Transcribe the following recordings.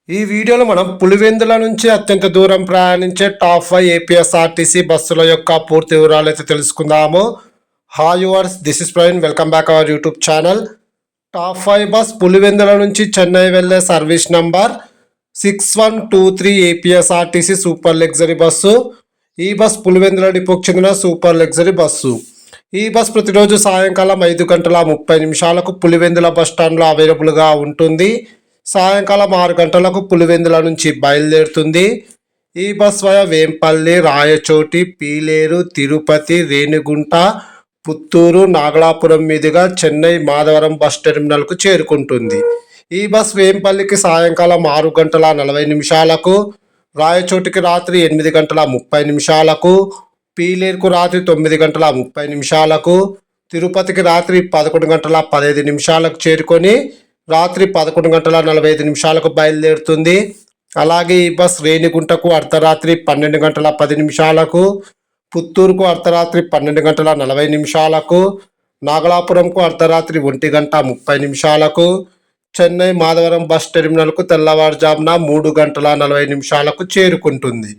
ఈ వీడియోలో మనం పులివెందుల నుంచి అత్యంత దూరం ప్రయాణించే టాప్ 5 ఏపీఎస్ఆర్టీసీ బస్సుల యొక్క పూర్తి వివరాలు అయితే తెలుసుకుందాము. Hi yours, this is Praveen, welcome back our YouTube channel. Top 5 bus Pulivendula నుంచి చెన్నై వెళ్లే service number 6123 APSRTC super luxury bus. ఈ బస్ పులివెందుల డిపోకి చెందిన సూపర్ లగ్జరీ బస్సు. ఈ బస్ ప్రతిరోజు సాయంకాలం 5:30 పులివెందుల బస్టాండ్లో అవైలబుల్గా ఉంటుంది. సాయంకాలం 6 గంటలకు పులివెందుల నుంచి బయలుదేరుతుంది. ఈ బస్ వయా వేంపల్లి, రాయచోటి, పీలేరు, తిరుపతి, రేణిగుంట, పుత్తూరు, నాగలాపురం మీదుగా చెన్నై మాధవరం బస్ టెర్మినల్కు చేరుకుంటుంది. ఈ బస్ వేంపల్లికి సాయంకాలం 6:40, రాయచోటికి రాత్రి 8:30, పీలేరుకు రాత్రి 9:30, తిరుపతికి రాత్రి 11:15 చేరుకొని రాత్రి 11:45 బయలుదేరుతుంది. అలాగే ఈ బస్ రేణిగుంటకు అర్ధరాత్రి 12:10, పుత్తూరుకు అర్ధరాత్రి 12:40, నాగలాపురంకు అర్ధరాత్రి 1:30, చెన్నై మాధవరం బస్ టెర్మినల్కు తెల్లవారుజామున 3:40 చేరుకుంటుంది.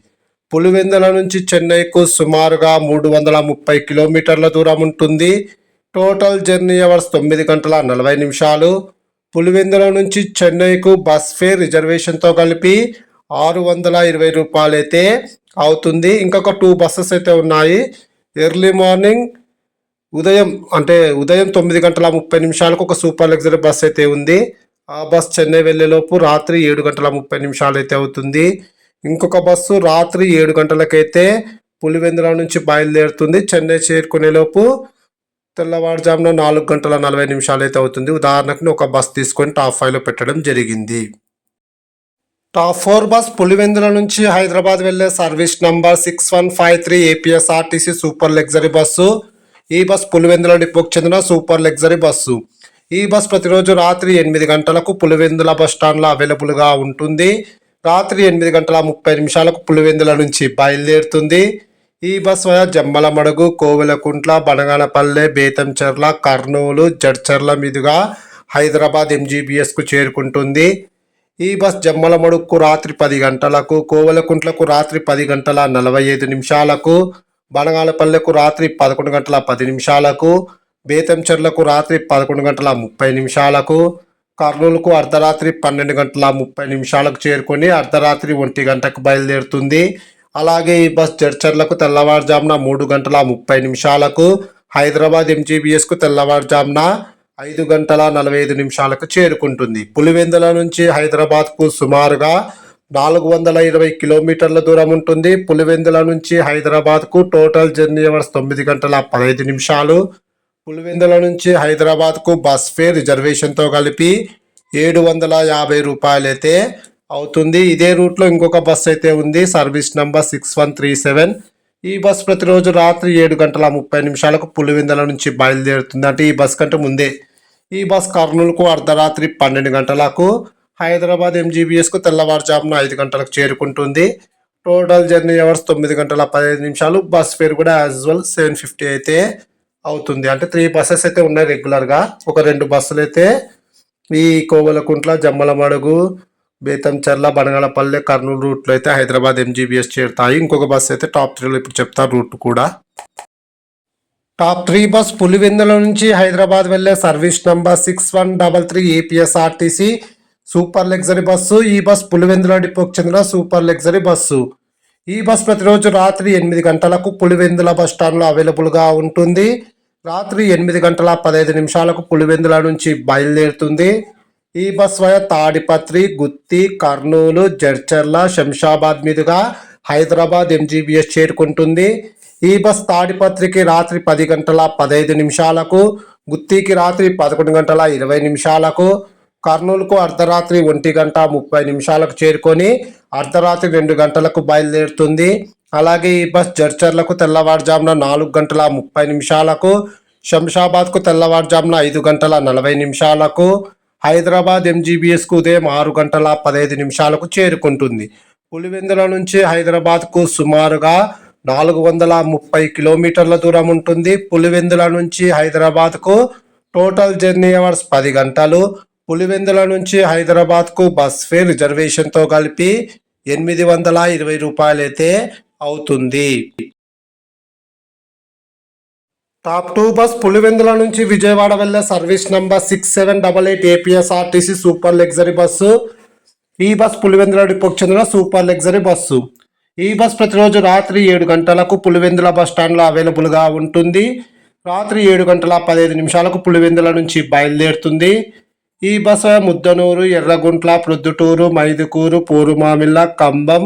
పులివెందుల నుంచి చెన్నైకు సుమారుగా 330 కిలోమీటర్ల దూరం ఉంటుంది. Total journey hours 9:40. పులివెందుల నుంచి చెన్నైకు బస్ ఫేర్ రిజర్వేషన్తో కలిపి 620 రూపాయలు అయితే అవుతుంది. ఇంకొక 2 బస్సెస్ అయితే ఉన్నాయి. ఎర్లీ మార్నింగ్ ఉదయం 9:30 ఒక సూపర్ లగ్జరీ బస్ అయితే ఉంది. ఆ బస్ చెన్నై వెళ్ళేలోపు రాత్రి 7:30 అయితే అవుతుంది. ఇంకొక బస్సు రాత్రి 7 గంటలకైతే పులివెందుల నుంచి బయలుదేరుతుంది. చెన్నై చేరుకునేలోపు తెల్లవారుజామున 4:40 అయితే అవుతుంది. ఉదాహరణకు ఒక బస్ తీసుకొని టాప్ 5లో పెట్టడం జరిగింది. టాప్ 4 బస్ పులివెందుల నుంచి హైదరాబాద్ వెళ్లే service number 6153 APSRTC super luxury bus. ఈ బస్ పులివెందుల డిపోకి చెందిన సూపర్ లగ్జరీ బస్సు. ఈ బస్ ప్రతిరోజు రాత్రి 8 గంటలకు పులివెందుల బస్ స్టాండ్లో అవైలబుల్గా ఉంటుంది. రాత్రి 8:30 పులివెందుల నుంచి బయలుదేరుతుంది. ఈ బస్ వయా జమ్మలమడుగు, కోవెలకుంట్ల, బనగానపల్లె, బేతంచెర్ల, కర్నూలు, జడ్చర్ల మీదుగా హైదరాబాద్ ఎంజీబీఎస్కు చేరుకుంటుంది. ఈ బస్ జమ్మలమడుగుకు రాత్రి 10 గంటలకు, కోవెలకుంట్లకు రాత్రి 10:45, బనగానపల్లెకు రాత్రి 11:10, బేతంచెర్లకు రాత్రి 11:30, కర్నూలుకు అర్ధరాత్రి 12:30 చేరుకొని అర్ధరాత్రి 1 గంటకు బయలుదేరుతుంది. అలాగే ఈ బస్ జడ్చర్లకు తెల్లవారుజామున 3:30, హైదరాబాద్ ఎంజీబీఎస్కు తెల్లవారుజామున 5:45 చేరుకుంటుంది. పులివెందుల నుంచి హైదరాబాద్కు సుమారుగా 420 కిలోమీటర్ల దూరం ఉంటుంది. పులివెందుల నుంచి హైదరాబాద్కు టోటల్ జర్నీ అవర్స్ 9:15. పులివెందుల నుంచి హైదరాబాద్కు బస్ ఫేర్ రిజర్వేషన్తో కలిపి 750 రూపాయలు అయితే అవుతుంది. ఇదే రూట్లో ఇంకొక బస్ అయితే ఉంది, సర్వీస్ నంబర్ 6137. ఈ బస్ ప్రతిరోజు రాత్రి 7:30 పులివెందుల నుంచి బయలుదేరుతుంది. అంటే ఈ బస్ కంటే ముందే. ఈ బస్ కర్నూలుకు అర్ధరాత్రి 12 గంటలకు, హైదరాబాద్ ఎంజీబీఎస్కు తెల్లవారుజామున 5 గంటలకు చేరుకుంటుంది. Total journey hours 9:15. Bus fair కూడా యాజ్ వెల్ 750 అయితే అవుతుంది. అంటే 3 బస్సెస్ అయితే ఉన్నాయి రెగ్యులర్గా. ఒక 2 బస్సులు అయితే ఈ కోవెలకుంట్ల, జమ్మలమడుగు, బేతంచెర్ల, బనగానపల్లె, కర్నూలు రూట్లో అయితే హైదరాబాద్ ఎంజీబీఎస్ చేరుతాయి. ఇంకొక బస్ అయితే టాప్ 3లో ఇప్పుడు చెప్తారు రూట్ కూడా. టాప్ 3 బస్ పులివెందుల నుంచి హైదరాబాద్ వెళ్లే service number 6133 APSRTC super luxury bus. ఈ బస్ పులివెందుల డిపోకి చెందిన సూపర్ లగ్జరీ బస్సు. ఈ బస్ ప్రతిరోజు రాత్రి 8 గంటలకు పులివెందుల బస్ స్టాండ్లో అవైలబుల్గా ఉంటుంది. రాత్రి 8:15 పులివెందుల నుంచి బయలుదేరుతుంది. ఈ బస్ వయా తాడిపత్రి, గుత్తి, కర్నూలు, జడ్చర్ల, శంషాబాద్ మీదుగా హైదరాబాద్ ఎంజీబీఎస్ చేరుకుంటుంది. ఈ బస్ తాడిపత్రికి రాత్రి 10:15, గుత్తికి రాత్రి 11:20, కర్నూలుకు అర్ధరాత్రి 1:30 చేరుకొని అర్ధరాత్రి 2 గంటలకు బయలుదేరుతుంది. అలాగే ఈ బస్ జడ్చర్లకు తెల్లవారుజామున 4:30, శంషాబాద్కు తెల్లవారుజామున 5:40, హైదరాబాద్ ఎంజీబీఎస్కు ఉదయం 6:15 చేరుకుంటుంది. పులివెందుల నుంచి హైదరాబాద్కు సుమారుగా 430 కిలోమీటర్ల దూరం ఉంటుంది. పులివెందుల నుంచి హైదరాబాద్కు టోటల్ జర్నీ అవర్స్ 10 గంటలు. పులివెందుల నుంచి హైదరాబాద్కు బస్ ఫేర్ రిజర్వేషన్తో కలిపి 820 రూపాయలు అయితే అవుతుంది. టాప్ 2 బస్ పులివెందుల నుంచి విజయవాడ వెళ్లే service number 6788 APSRTC super luxury bus. ఈ బస్ పులివెందుల డిపోకు చెందిన సూపర్ లగ్జరీ బస్సు. ఈ బస్ ప్రతిరోజు రాత్రి 7 గంటలకు పులివెందుల బస్ స్టాండ్లో అవైలబుల్గా ఉంటుంది. రాత్రి 7:15 పులివెందుల నుంచి బయలుదేరుతుంది. ఈ బస్ ముద్దనూరు, ఎర్రగుంట్ల, ప్రొద్దుటూరు, మైదుకూరు, పూరుమామిళ్ళ, కంబం,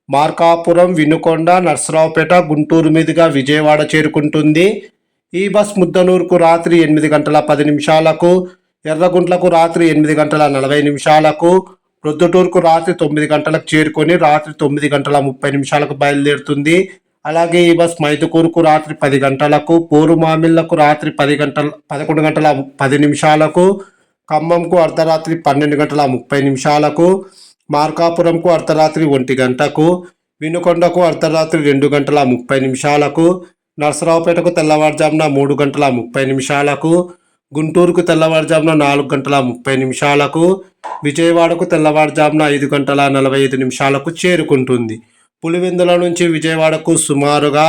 మార్కాపురం, వినుకొండ, నర్సరావుపేట, గుంటూరు మీదుగా విజయవాడ చేరుకుంటుంది. ఈ బస్ ముద్దనూరుకు రాత్రి 8:10, ఎర్రగుంట్లకు రాత్రి 8:40, ప్రొద్దుటూరుకు రాత్రి 9 గంటలకు చేరుకొని రాత్రి 9:30 బయలుదేరుతుంది. అలాగే ఈ బస్ మైదుకూరుకు రాత్రి 10 గంటలకు, పూరుమామిళ్లకు రాత్రి 11:10, ఖమ్మంకు అర్ధరాత్రి 12:30, మార్కాపురంకు అర్ధరాత్రి 1 గంటకు, వినుకొండకు అర్ధరాత్రి 2:30, నర్సరావుపేటకు తెల్లవారుజామున 3:30, గుంటూరుకు తెల్లవారుజామున 4:30, విజయవాడకు తెల్లవారుజామున 5:45 చేరుకుంటుంది. పులివెందుల నుంచి విజయవాడకు సుమారుగా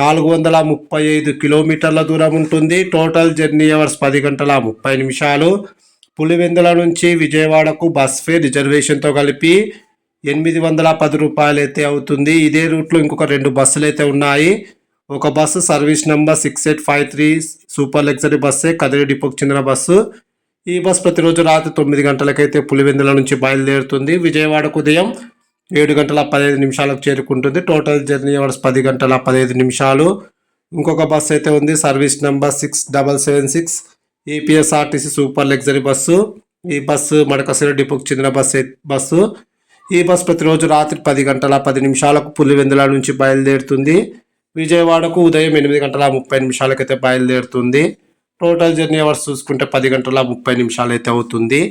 435 కిలోమీటర్ల దూరం ఉంటుంది. Total journey hours 10:30. పులివెందుల నుంచి విజయవాడకు బస్ ఫేర్ రిజర్వేషన్తో కలిపి 810 రూపాయలు అయితే అవుతుంది. ఇదే రూట్లో ఇంకొక 2 బస్సులు అయితే ఉన్నాయి. ఒక bus service number 6853 super luxury బస్సే, కదిరి డిపోకు చెందిన బస్సు. ఈ బస్ ప్రతిరోజు రాత్రి 9 గంటలకైతే పులివెందుల నుంచి బయలుదేరుతుంది. విజయవాడకు ఉదయం 7:15 చేరుకుంటుంది. Total journey hours 10:15. ఇంకొక బస్సు అయితే ఉంది service number 6776 APSRTC super luxury bus. ఈ బస్సు మడకసిర డిపోకు చెందిన బస్సు. ఈ బస్ ప్రతిరోజు రాత్రి 10:10 పులివెందుల నుంచి బయలుదేరుతుంది. విజయవాడకు ఉదయం 8:30 అయితే బయలుదేరుతుంది. టోటల్ జర్నీ అవర్స్ చూసుకుంటే 10:30 అయితే అవుతుంది.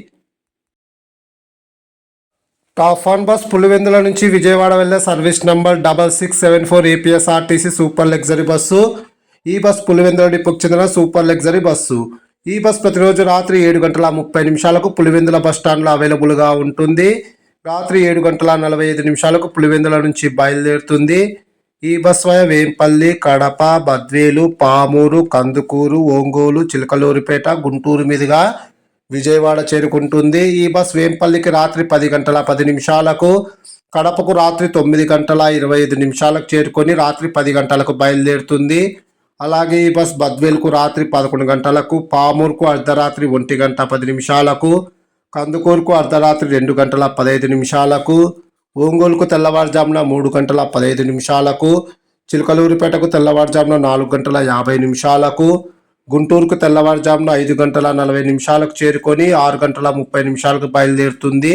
టాప్ 1 బస్ పులివెందుల నుంచి విజయవాడ వెళ్లే service number 6674 APSRTC super luxury bus. ఈ బస్ పులివెందుల డిపోకు చెందిన సూపర్ లగ్జరీ బస్సు. ఈ బస్ ప్రతిరోజు రాత్రి 7:30 పులివెందుల బస్ స్టాండ్లో అవైలబుల్గా ఉంటుంది. రాత్రి 7:45 పులివెందుల నుంచి బయలుదేరుతుంది. ఈ బస్ వేంపల్లి, కడప, బద్వేలు, పామూరు, కందుకూరు, ఒంగోలు, చిలకలూరిపేట, గుంటూరు మీదుగా విజయవాడ చేరుకుంటుంది. ఈ బస్ వేంపల్లికి రాత్రి 10:10, కడపకు రాత్రి 9:25 చేరుకొని రాత్రి 10 గంటలకు బయలుదేరుతుంది. అలాగే ఈ బస్ బద్వేలుకు రాత్రి 11 గంటలకు, పామూరుకు అర్ధరాత్రి 1:10, కందుకూరుకు అర్ధరాత్రి 2:15, ఒంగోలుకు తెల్లవారుజామున 3:15, చిలకలూరిపేటకు తెల్లవారుజామున 4:50, గుంటూరుకు తెల్లవారుజామున 5:40 చేరుకొని 6:30 బయలుదేరుతుంది.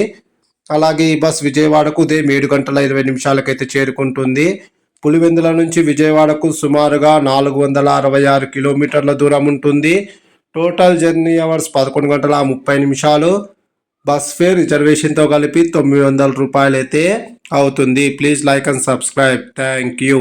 అలాగే ఈ బస్ విజయవాడకు ఉదయం 7:20 అయితే చేరుకుంటుంది. పులివెందుల నుంచి విజయవాడకు సుమారుగా 466 కిలోమీటర్ల దూరం ఉంటుంది. Total journey hours 11:30. Bus fare రిజర్వేషన్తో కలిపి 900 రూపాయలు అయితే అవుతుంది. Please like and subscribe. Thank you.